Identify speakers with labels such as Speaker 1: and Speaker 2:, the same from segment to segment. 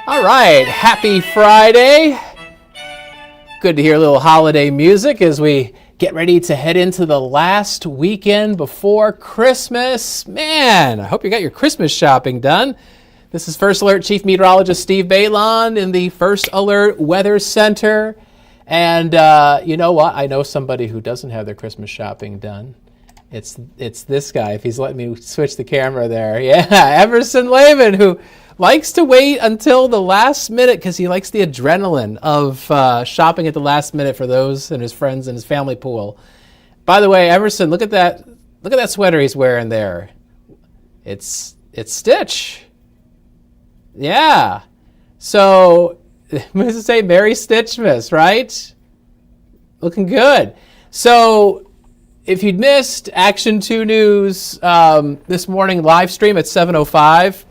Speaker 1: All right, happy Friday. Good to hear a little holiday music as we get ready to head into the last weekend before Christmas. Man, I hope you got your Christmas shopping done. This is First Alert Chief Meteorologist Steve Beylon in the First Alert Weather Center. And you know what? I know somebody who doesn't have their Christmas shopping done. It's this guy, if he's letting me switch the camera there. Yeah, Emerson Lehman, who likes to wait until the last minute because he likes the adrenaline of shopping at the last minute for those and his friends and his family pool. By the way, Emerson, look at that sweater he's wearing there. It's Stitch. Yeah. So, what does it say? Merry Stitchmas, right? Looking good. So, if you'd missed Action 2 News this morning live stream at 7:05,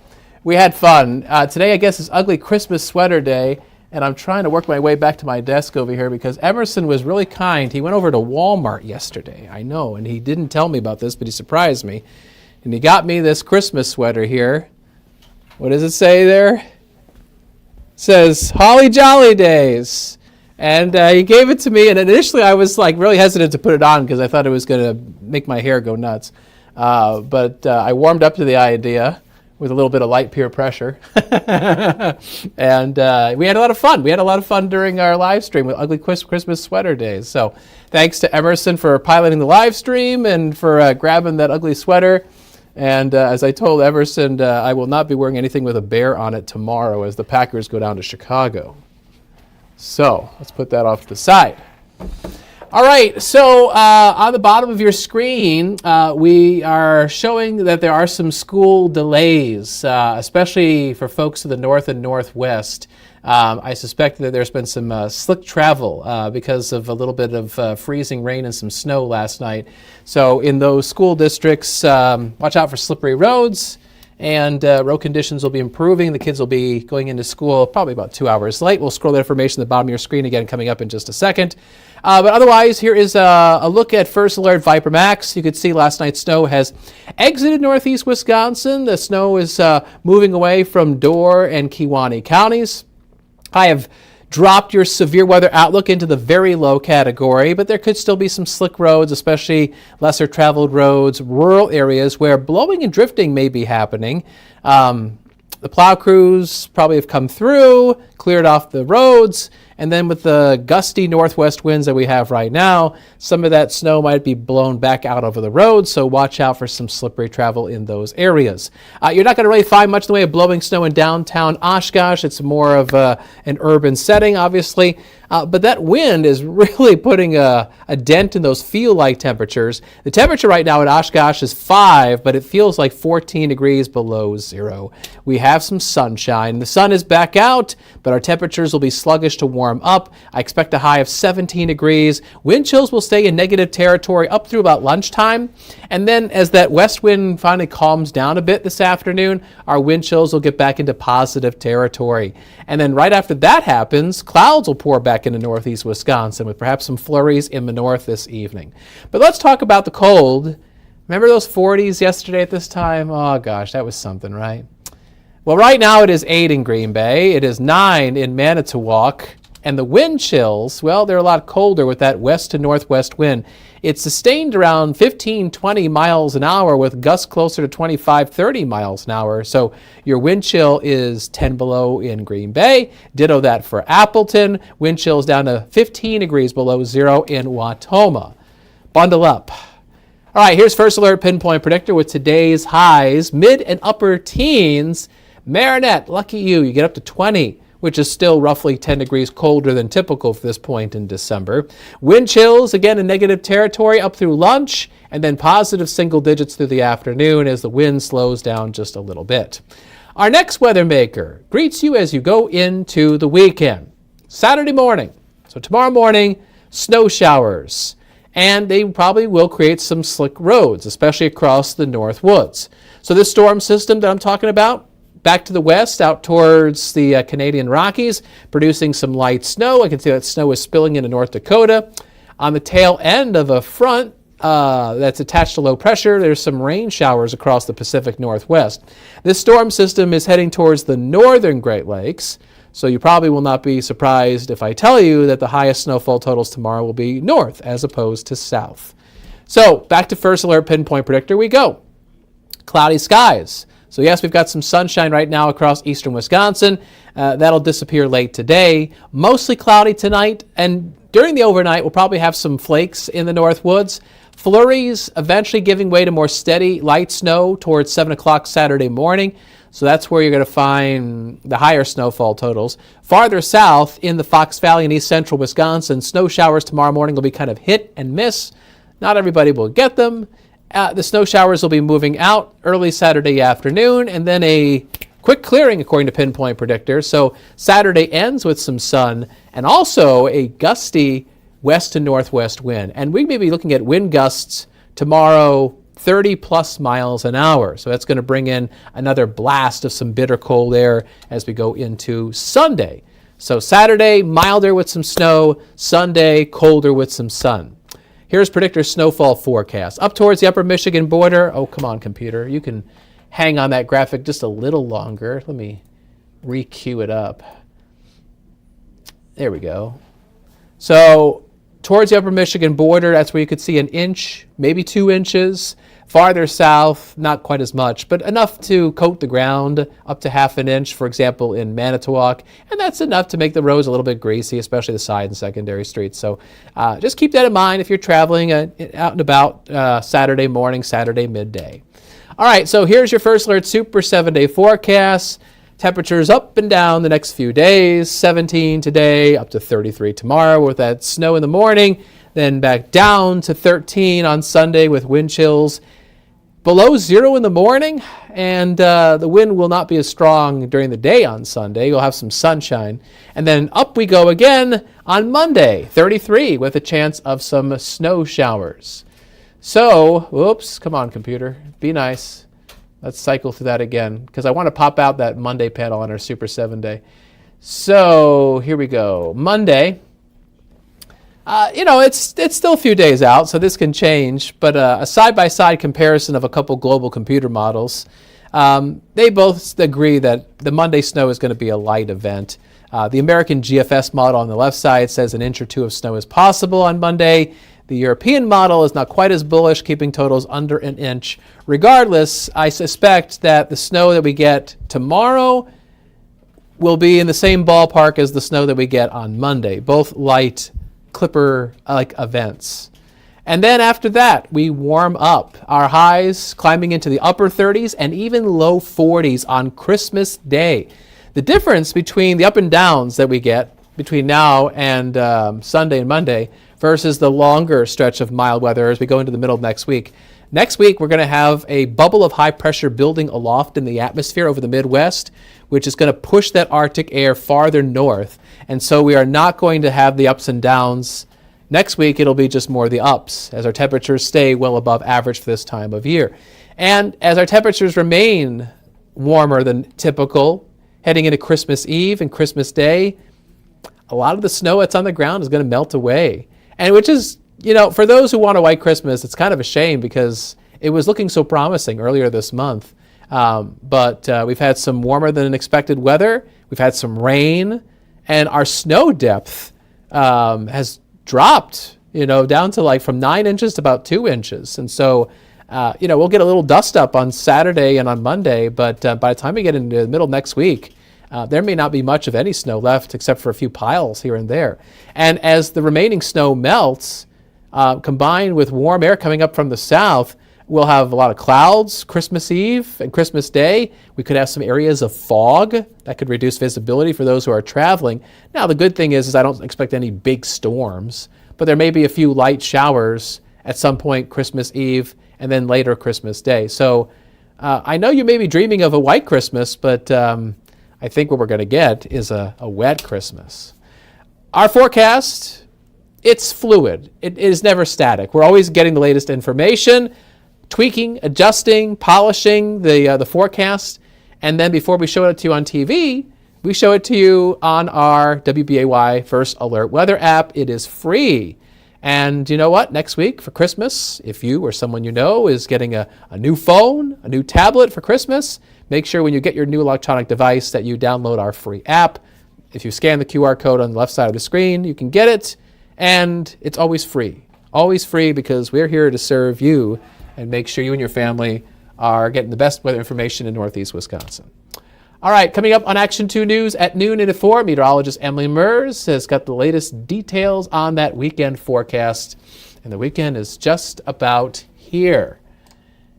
Speaker 1: we had fun. Today, I guess, is Ugly Christmas Sweater Day, and I'm trying to work my way back to my desk over here because Emerson was really kind. He went over to Walmart yesterday, I know, and he didn't tell me about this, but he surprised me. And he got me this Christmas sweater here. What does it say there? It says, Holly Jolly Days. And he gave it to me, and initially I was like really hesitant to put it on because I thought it was going to make my hair go nuts. But I warmed up to the idea with a little bit of light peer pressure. And we had a lot of fun. We had a lot of fun during our live stream with Ugly Christmas Sweater Days. So thanks to Emerson for piloting the live stream and for grabbing that ugly sweater. And as I told Emerson, I will not be wearing anything with a bear on it tomorrow as the Packers go down to Chicago. So let's put that off to the side. All right, so on the bottom of your screen, we are showing that there are some school delays, especially for folks to the north and northwest. I suspect that there's been some slick travel because of a little bit of freezing rain and some snow last night. So in those school districts, watch out for slippery roads. And road conditions will be improving. The kids will be going into school probably about 2 hours late. We'll scroll that information at the bottom of your screen again coming up in just a second. But otherwise, here is a look at First Alert Viper Max. You could see last night's snow has exited northeast Wisconsin. The snow is moving away from Door and Kewaunee counties. I have dropped your severe weather outlook into the very low category, but there could still be some slick roads, especially lesser traveled roads, rural areas where blowing and drifting may be happening. The plow crews probably have come through, cleared off the roads, and then with the gusty northwest winds that we have right now, some of that snow might be blown back out over the road, so watch out for some slippery travel in those areas. You're not going to really find much in the way of blowing snow in downtown Oshkosh. It's more of an urban setting, obviously, but that wind is really putting a dent in those feel-like temperatures. The temperature right now in Oshkosh is 5, but it feels like 14 degrees below zero. We have some sunshine. The sun is back out, but our temperatures will be sluggish to warm up. I expect a high of 17 degrees. Wind chills will stay in negative territory up through about lunchtime. And then as that west wind finally calms down a bit this afternoon, our wind chills will get back into positive territory. And then right after that happens, clouds will pour back into northeast Wisconsin with perhaps some flurries in the north this evening. But let's talk about the cold. Remember those 40s yesterday at this time? Oh gosh, that was something, right? Well, right now it is 8 in Green Bay. It is 9 in Manitowoc. And the wind chills, well, they're a lot colder with that west to northwest wind. It's sustained around 15, 20 miles an hour with gusts closer to 25, 30 miles an hour. So your wind chill is 10 below in Green Bay. Ditto that for Appleton. Wind chills down to 15 degrees below zero in Wautoma. Bundle up. All right, here's First Alert Pinpoint Predictor with today's highs, mid and upper teens. Marinette, lucky you get up to 20. Which is still roughly 10 degrees colder than typical for this point in December. Wind chills, again in negative territory up through lunch, and then positive single digits through the afternoon as the wind slows down just a little bit. Our next weather maker greets you as you go into the weekend. Saturday morning, so tomorrow morning, snow showers. And they probably will create some slick roads, especially across the north woods. So this storm system that I'm talking about, back to the west, out towards the Canadian Rockies, producing some light snow. I can see that snow is spilling into North Dakota. On the tail end of a front that's attached to low pressure. There's some rain showers across the Pacific Northwest. This storm system is heading towards the northern Great Lakes, so you probably will not be surprised if I tell you that the highest snowfall totals tomorrow will be north as opposed to south. So back to first alert pinpoint predictor we go. Cloudy skies. So yes, we've got some sunshine right now across eastern Wisconsin. That'll disappear late today. Mostly cloudy tonight, and during the overnight, we'll probably have some flakes in the north woods. Flurries eventually giving way to more steady light snow towards 7 o'clock Saturday morning. So that's where you're going to find the higher snowfall totals. Farther south in the Fox Valley and east central Wisconsin, snow showers tomorrow morning will be kind of hit and miss. Not everybody will get them. The snow showers will be moving out early Saturday afternoon, and then a quick clearing according to Pinpoint Predictor. So Saturday ends with some sun and also a gusty west to northwest wind. And we may be looking at wind gusts tomorrow 30 plus miles an hour. So that's going to bring in another blast of some bitter cold air as we go into Sunday. So Saturday, milder with some snow. Sunday, colder with some sun. Here's Predictor's snowfall forecast. Up towards the upper Michigan border. Oh, come on, computer. You can hang on that graphic just a little longer. Let me re-cue it up. There we go. So towards the upper Michigan border, that's where you could see an inch, maybe 2 inches. Farther south, not quite as much, but enough to coat the ground, up to half an inch, for example, in Manitowoc. And that's enough to make the roads a little bit greasy, especially the side and secondary streets. So just keep that in mind if you're traveling out and about Saturday morning, Saturday midday. All right, so here's your First Alert Super 7-day forecast. Temperatures up and down the next few days. 17 today, up to 33 tomorrow with that snow in the morning. Then back down to 13 on Sunday with wind chills. Below 0 in the morning, and the wind will not be as strong during the day on Sunday. You'll have some sunshine. And then up we go again on Monday, 33, with a chance of some snow showers. So, whoops, come on, computer. Be nice. Let's cycle through that again, because I want to pop out that Monday panel on our Super 7-day. So, here we go. Monday. It's still a few days out, so this can change, but a side-by-side comparison of a couple global computer models, they both agree that the Monday snow is going to be a light event. The American GFS model on the left side says an inch or two of snow is possible on Monday. The European model is not quite as bullish, keeping totals under an inch. Regardless, I suspect that the snow that we get tomorrow will be in the same ballpark as the snow that we get on Monday, both light clipper-like events. And then after that, we warm up. Our highs climbing into the upper 30s and even low 40s on Christmas Day. The difference between the up and downs that we get between now and Sunday and Monday versus the longer stretch of mild weather as we go into the middle of next week. Next week, we're going to have a bubble of high pressure building aloft in the atmosphere over the Midwest, which is going to push that Arctic air farther north. And so we are not going to have the ups and downs. Next week, it'll be just more the ups as our temperatures stay well above average for this time of year. And as our temperatures remain warmer than typical, heading into Christmas Eve and Christmas Day, a lot of the snow that's on the ground is going to melt away. And which is, for those who want a white Christmas, it's kind of a shame because it was looking so promising earlier this month. But we've had some warmer than expected weather. We've had some rain. And our snow depth has dropped, down to from 9 inches to about 2 inches. And so, we'll get a little dust up on Saturday and on Monday. But by the time we get into the middle of next week, there may not be much of any snow left except for a few piles here and there. And as the remaining snow melts, combined with warm air coming up from the south, we'll have a lot of clouds Christmas Eve and Christmas Day. We could have some areas of fog that could reduce visibility for those who are traveling. Now, the good thing is I don't expect any big storms, but there may be a few light showers at some point Christmas Eve and then later Christmas Day. So I know you may be dreaming of a white Christmas, but I think what we're going to get is a wet Christmas. Our forecast, it's fluid. It is never static. We're always getting the latest information, tweaking, adjusting, polishing the forecast. And then before we show it to you on TV, we show it to you on our WBAY First Alert Weather app. It is free. And you know what? Next week for Christmas, if you or someone you know is getting a new phone, a new tablet for Christmas, make sure when you get your new electronic device that you download our free app. If you scan the QR code on the left side of the screen, you can get it. And it's always free. Always free, because we're here to serve you and make sure you and your family are getting the best weather information in Northeast Wisconsin. All right, coming up on Action 2 News at noon and at 4, meteorologist Emily Mers has got the latest details on that weekend forecast. And the weekend is just about here.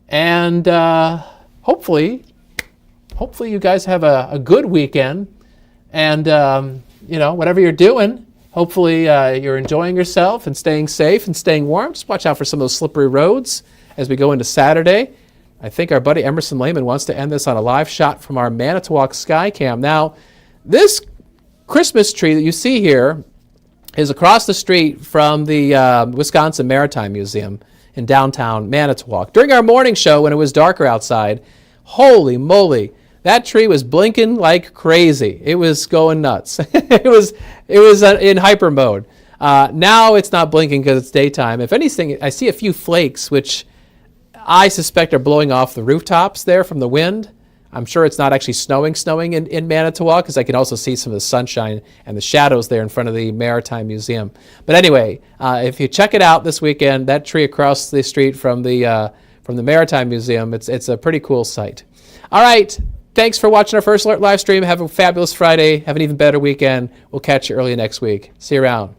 Speaker 1: And hopefully you guys have a good weekend. And, whatever you're doing, hopefully you're enjoying yourself and staying safe and staying warm. Just watch out for some of those slippery roads as we go into Saturday. I think our buddy Emerson Lehman wants to end this on a live shot from our Manitowoc Skycam. Now, this Christmas tree that you see here is across the street from the Wisconsin Maritime Museum in downtown Manitowoc. During our morning show, when it was darker outside, holy moly, that tree was blinking like crazy. It was going nuts. It was in hyper mode. Now it's not blinking because it's daytime. If anything, I see a few flakes, which I suspect are blowing off the rooftops there from the wind. I'm sure it's not actually snowing in Manitowoc, because I can also see some of the sunshine and the shadows there in front of the Maritime Museum. But anyway, if you check it out this weekend, that tree across the street from the Maritime Museum, it's a pretty cool sight. All right, thanks for watching our First Alert live stream. Have a fabulous Friday. Have an even better weekend. We'll catch you early next week. See you around.